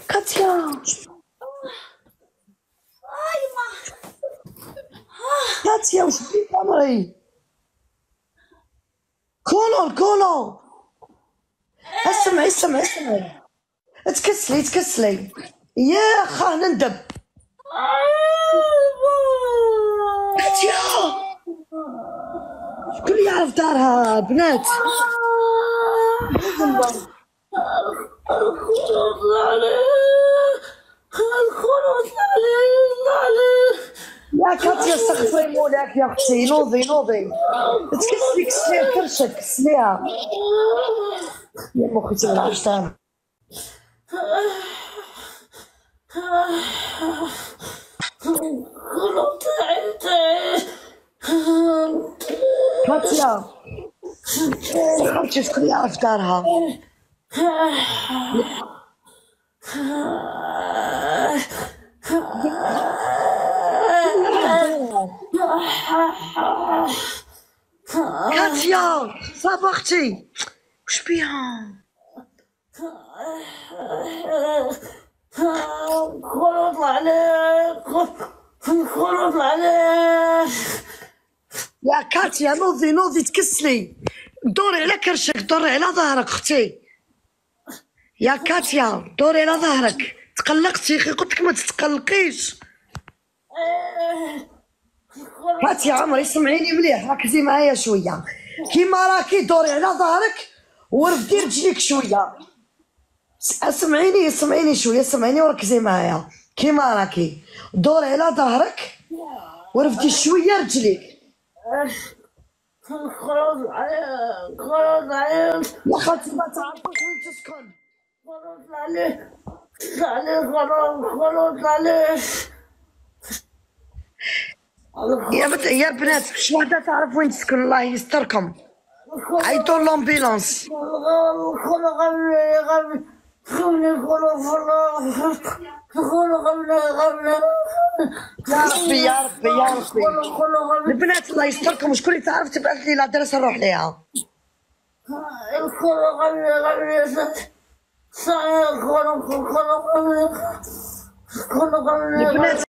كاتيا كاتيا وش بيك عمري؟ كولو اسمعي تكسلي يا خا نندب كاتيا شكون اللي يعرف دارها بنات؟ يا كاتيا استغفري مولاك يا اختي نوضي كسلي كرشك كسليها يا مخي تبع العشتان كاتيا خرجت شكون يعرف دارها؟ كاتيا صافا اختي وش بيها؟ خلط عليك يا كاتيا نوضي تكسلي دوري على كرشك دوري على ظهرك اختي يا كاتيا دوري على ظهرك تقلقتي قلت لك ما تتقلقيش كاتيا عمري سمعيني مليح ركزي معايا شويه كيما راكي دوري على ظهرك ورفدي رجليك شويه سمعيني شويه سمعيني وركزي معايا كيما راكي دوري على ظهرك ورفدي شويه رجليك خلاص عليك يا خالتي ما تعرفوش وين تسكن خلاص عليك خلاص عليك يا بنات شي وحده تعرف وين تسكن الله يستركم عيطوا لومبيلونس يا ربي البنات الله يستركم شكون اللي تعرف تبعث لي لادريس نروح ليها البنات